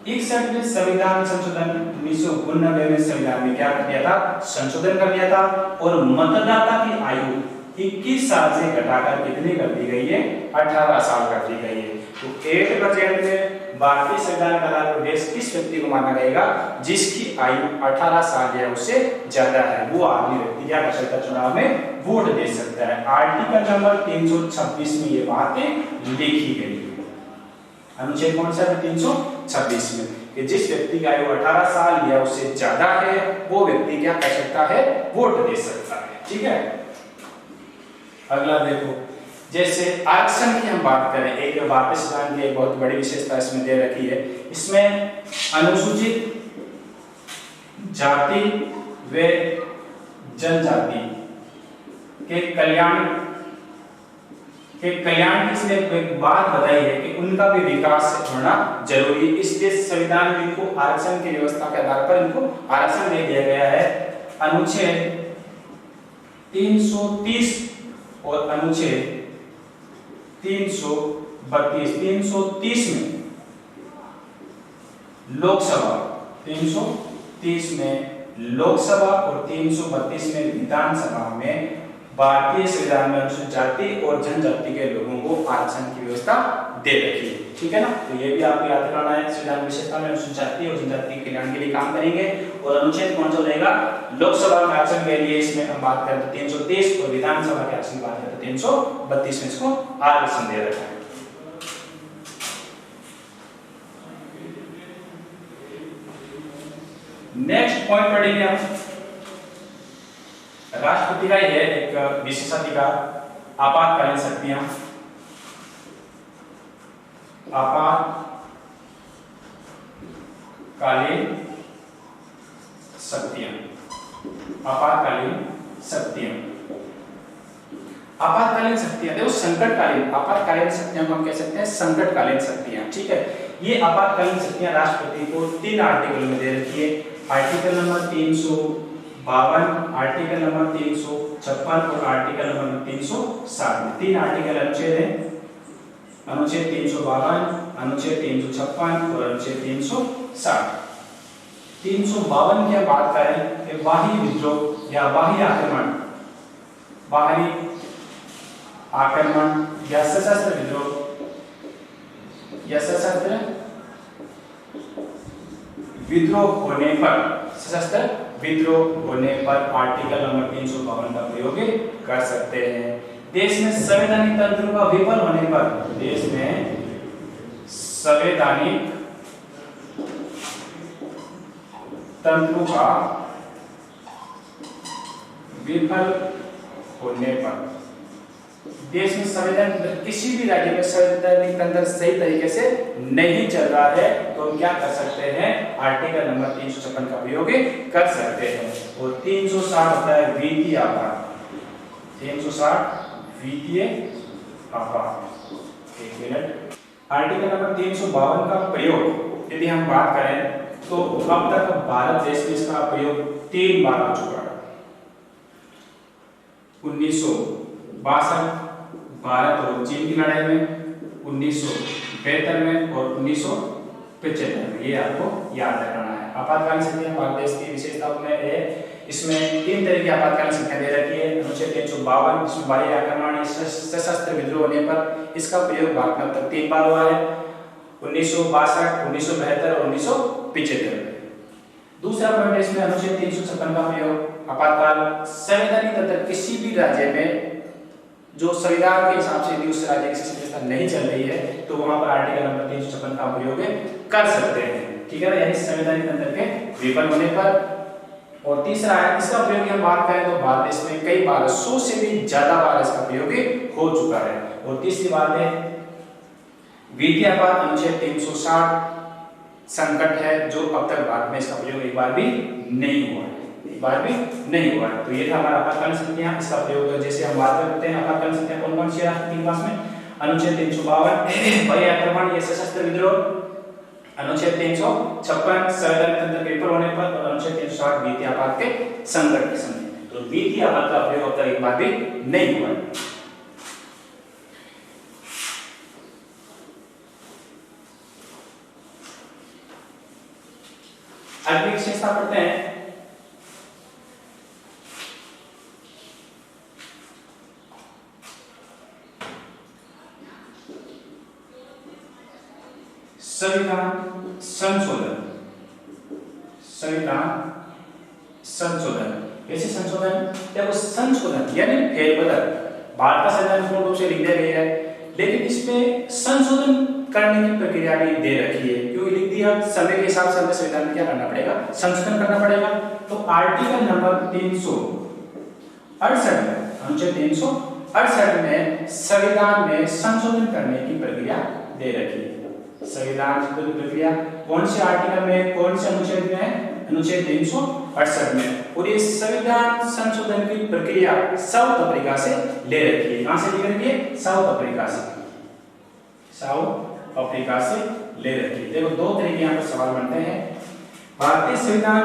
61 में संविधान संशोधन 1992 में संविधान में क्या कर दिया था, संशोधन कर दिया था, और मतदाता की आयु 21 साल से घटाकर कितनी कर दी गई है, 18 साल कर दी गई है। तो 8% में भारतीय संविधान का लागू देश किस व्यक्ति को माना जाएगा, जिसकी आयु 18 साल या उससे ज्यादा है, वो आदमी व्यक्ति क्या कर सकता है, चुनाव में वोट दे सकता है। आर्टिकल नंबर 326 में ये बातें लिखी गई है। अनुच्छेद कौन सा है, 326 में, कि जिस व्यक्ति की आयु 18 साल या उससे ज्यादा है वो व्यक्ति क्या कर सकता है, वोट दे सकता है। ठीक है, अगला देखो, जैसे आरक्षण की हम बात करें, एक भारतीय संविधान की एक बहुत बड़ी विशेषता इसमें दे रखी है, इसमें अनुसूचित जाति व जनजाति के कल्याण की इसने एक बात बताई है कि उनका भी विकास होना जरूरी है, इसलिए संविधान में इनको आरक्षण की व्यवस्था के आधार पर इनको आरक्षण दे दिया गया है। अनुच्छेद 330 और अनुच्छेद 330 में लोकसभा, 330 में लोकसभा और 332 में विधानसभा में भारतीय संविधान में अनुसूचित जाति और जनजाति के लोगों को आरक्षण की व्यवस्था दे रखी है। ठीक है ना, तो ये भी आपको याद करना है। संविधान विशेषता में अनुसूचित जाति और जनजाति के कल्याण के लिए काम करेंगे, और अनुच्छेद कौन सा रहेगा, लोकसभा के आरक्षण के लिए इसमें हम बात करें तो 330, और विधानसभा के आरक्षण की बात करें तो 332 में इसको आरक्षण दे रखा है। नेक्स्ट पॉइंट पढ़ेंगे हम, राष्ट्रपति का यह एक विशेषाधिकार, आपातकालीन शक्तियां, आपातकालीन शक्तियां, आपातकालीन शक्तियां, आपातकालीन शक्तियां देखो, संकटकालीन, आपातकालीन शक्तियां को हम कह सकते हैं संकटकालीन शक्तियां। ठीक है, ये आपातकालीन शक्तियां राष्ट्रपति को 3 आर्टिकल में दे रखी है। आर्टिकल नंबर 352, आर्टिकल नंबर 356 और आर्टिकल नंबर 360 में 3 आर्टिकल अनुच्छेद हैं, अनुच्छेद 352, अनुच्छेद 356 और अनुच्छेद 360। 352 की बात करें कि बाह्य विद्रोह या बाह्य आक्रमण, बाहरी आक्रमण या सशस्त्र विद्रोह या सशस्त्र विद्रोह होने पर, सशस्त्र विद्रोह होने पर आर्टिकल नंबर 352 का प्रयोग कर सकते हैं। देश में संवैधानिक तंत्र का विफल होने पर, देश में संवैधानिक तंत्र का विफल होने पर, देश में संविधान किसी भी राज्य में संवैधानिक तंत्र सही तरीके से नहीं चल रहा है, तो हम क्या कर सकते हैं, आर्टिकल नंबर 356 का प्रयोग कर सकते हैं। और 360 होता है वित्तीय आपात, 360 वित्तीय आपात। एक मिनट, आर्टिकल नंबर 352 का प्रयोग यदि हम बात करें तो अब तक भारत देश में इसका प्रयोग 3 बार हो चुका है। 1962 भारत और चीन की लड़ाई में, 1972 में और 1975 में, ये आपको याद रखना है। आपातकालीन शक्तियां भारत देश की विशेषताओं में है, इसमें 3 तरह की आपातकालीन शक्तियां दे रखी है। अनुच्छेद 352 इसमें बाह्य आक्रमण सशस्त्र विद्रोह होने पर इसका प्रयोग भारत में अब तक 3 बार हुआ है, 1962, 1972 और 1975 में। दूसरा पॉइंट इसमें अनुच्छेद 356 का प्रयोग आपातकाल, संवैधानिक तंत्र किसी भी राज्य में जो संविधान के हिसाब से यदि उस राज्य की व्यवस्था नहीं चल रही है तो वहां पर आर्टिकल नंबर 356 का प्रयोग कर सकते हैं। ठीक है ना, यानी संवैधानिक तंत्र के विफल होने पर। और तीसरा है, इसका प्रयोग हम बात करें तो भारत देश में कई बार 100 से भी ज्यादा बार इसका प्रयोग हो चुका है। और तीसरी बात है वित्तीय आपात, अनुच्छेद 360 संकट है जो अब तक भारत में इसका प्रयोग एक बार भी नहीं हुआ है, एक बार भी नहीं हुआ है। तो ये था हमारा आपातकालीन शक्तियां, इसका प्रयोग जैसे हम बात करते हैं आपातकालीन शक्तियां कौन कौन सी है राष्ट्रपति के पास में, अनुच्छेद 352 भय आक्रमण या सशस्त्र विद्रोह, अनुच्छेद 356 संवैधानिक तंत्र के विफल होने पर, और अनुच्छेद 360 वित्तीय आपात के संकट के समय। तो वित्तीय आपात का प्रयोग अब तक एक बार भी नहीं हुआ। अगली विशेषता पढ़ते हैं। संविधान संशोधन। संविधान संशोधन कैसे संशोधन? देखो संशोधन यानी फेरबदल। भारत का संविधान पूर्ण रूप से लिख दिया गया है, लेकिन इसमें संशोधन करने की प्रक्रिया भी दे रखी है। क्यों लिख दिया? समय के हिसाब से हमें संविधान में क्या करना पड़ेगा? संशोधन करना पड़ेगा। तो आर्टिकल नंबर 368 में, अनुच्छेद 368 में संविधान में संशोधन करने की प्रक्रिया दे रखी है। संविधान संशोधन प्रक्रिया कौन से आर्टिकल में, कौन से अनुच्छेद में है? अनुच्छेद 368 में। और ये संविधान संशोधन की प्रक्रिया साउथ अफ्रीका से ले रखी है। कहां से ले रखी है? साउथ अफ्रीका से। साउथ अफ्रीका से ले रखी है। देखो दो तरीके यहाँ पर सवाल बनते हैं। भारतीय संविधान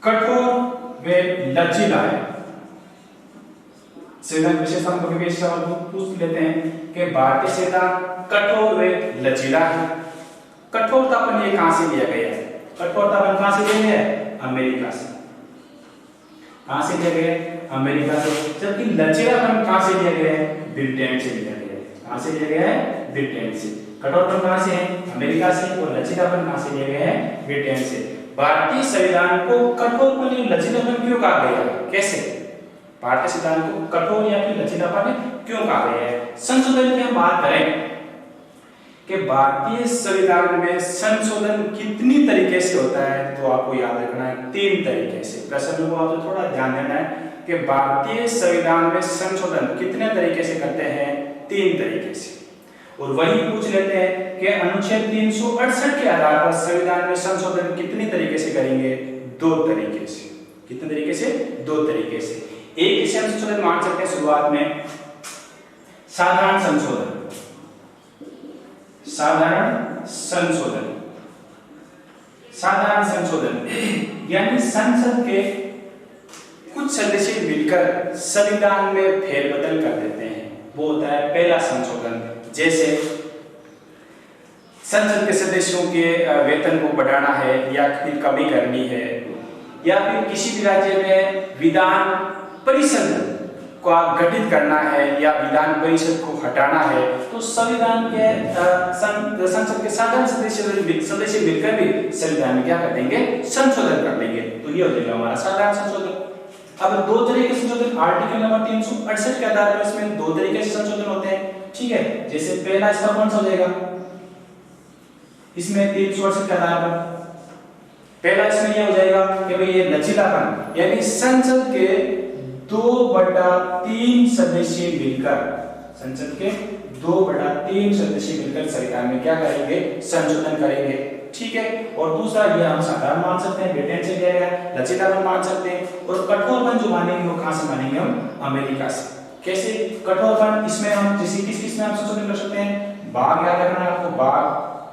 कठोर व लचीला है। संविधान विशेषता में कभी सवाल पूछ लेते हैं कि भारतीय संविधान कठोर व लचीला है। कठोरतापन ये कहां से लिया गया है? कठोरतापन कहां से लिया गया है? अमेरिका से। कहां से लिया गया है? अमेरिका से। जबकि लचीलापन कहां से लिया गया है? ब्रिटेन से लिया गया है। कहां से लिया गया है? ब्रिटेन से। कठोरपन कहां से है? अमेरिका से। और लचीलापन कहां से लिया गया है? ब्रिटेन से। भारतीय संविधान को कठोरपन या लचीलापन क्यों कहा गया है? कैसे? भारतीय संविधान को कठोर या फिर लचीलापन क्यों कहा गया है? संशोधन की हम बात करें कि भारतीय संविधान में संशोधन कितनी तरीके से होता है, तो आपको याद रखना है 3 तरीके से। प्रश्न को आपको थोड़ा ध्यान देना है कि भारतीय संविधान में संशोधन कितने तरीके से करते हैं? 3 तरीके से। और वही पूछ लेते हैं कि अनुच्छेद 368 के आधार पर संविधान में संशोधन कितनी तरीके से करेंगे? 2 तरीके से। कितने तरीके से? 2 तरीके से। एक संशोधन मान सकते हैं शुरुआत में साधारण संशोधन। साधारण संशोधन। साधारण संशोधन यानी संसद के कुछ सदस्य मिलकर संविधान में फेरबदल कर देते हैं, वो होता है पहला संशोधन। जैसे संसद के सदस्यों के वेतन को बढ़ाना है या फिर कमी करनी है, या फिर किसी भी राज्य में विधान परिषद को गठित करना है या विधान परिषद को हटाना है, तो संविधान के संसद के साधारण सदस्य मिलकर भी संविधान में क्या कर देंगे? संशोधन कर देंगे। तो ये हो जाएगा हमारा साधारण संशोधन। अब 2 तरीके से संशोधन आर्टिकल नंबर 368 के आधार पर इसमें 2 तरीके से संशोधन होते हैं। ठीक है, जैसे पहला इसका कौन सा हो जाएगा? इसमें 368 के आधार पर पहला इसमें ये हो जाएगा कि भाई ये लचीलापन, यानी संसद के 2/3 सदस्य मिलकर, संसद के 2/3 सदस्य मिलकर संविधान में क्या करेंगे? संशोधन करेंगे। ठीक है। और दूसरा ये हम साधारण मान सकते हैं, ब्रिटेन से लिया गया, लचीलापन मान सकते हैं। और कठोरपन जो मानेंगे वो कहां से मानेंगे? हम अमेरिका से। कैसे कठोरपन? इसमें हम किस किस में हम संशोधन कर सकते हैं? भाग याद रखना है आपको, भाग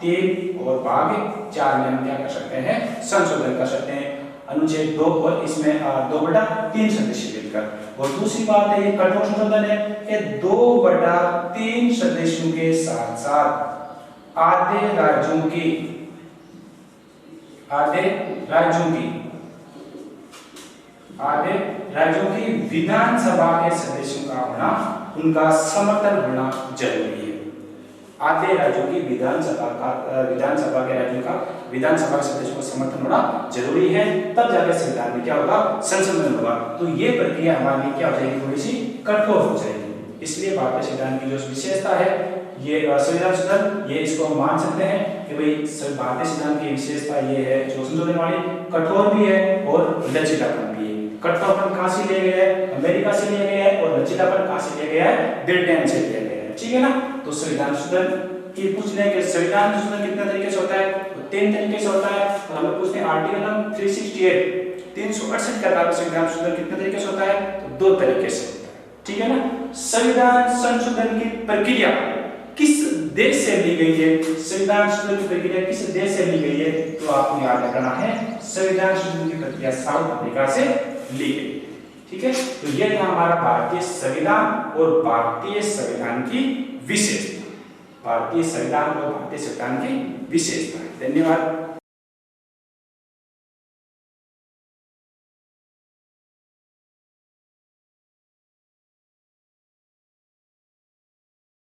3 और भाग 4 में हम क्या कर सकते हैं? संशोधन कर सकते हैं। अनुच्छेद 2 और इसमें 2/3 सदस्य मिलकर। और दूसरी बात है, ये कठोर संशोधन है कि 2/3 सदस्यों के साथ साथ आधे राज्यों की विधानसभा के सदस्यों का होना, उनका समर्थन होना जरूरी है। आधे राज्यों की विधानसभा के राज्यों का विधानसभा के सदस्यों का समर्थन होना जरूरी है, तब जाकर संविधान में क्या होगा? संशोधन होगा। तो ये प्रक्रिया हमारी क्या हो जाएगी? थोड़ी सी कठोर हो जाएगी। इसलिए भारतीय संविधान की जो विशेषता है, ये संविधान संशोधन, ये इसको हम मान सकते हैं कि भाई भारतीय संविधान की विशेषता ये है, जो संशोधन वाली कठोर भी है और लचीलापन भी है। कठोरपन कहां से लिया गया है? अमेरिका से लिया गया है। और लचीलापन कहां से लिया गया है? ब्रिटेन से लिया गया है। ठीक है ना? तो संविधान संशोधन की पूछ लें कि संविधान संशोधन कितने तरीके से होता है? तो 3 तरीके से होता है। और हमें पूछते हैं आर्टिकल नंबर 368 368 के आधार पर संविधान संशोधन कितने तरीके से होता है? तो 2 तरीके से होता है। ठीक है ना। संविधान संशोधन की प्रक्रिया किस देश से ली गई है? संविधान संशोधन की प्रक्रिया किस देश से ली गई है? तो आपको याद रखना है संविधान संशोधन की प्रक्रिया साउथ अफ्रीका से ली गई। ठीक है, तो यह था हमारा भारतीय संविधान और भारतीय संविधान की विशेषता। भारतीय संविधान और भारतीय संविधान की विशेषता। धन्यवाद।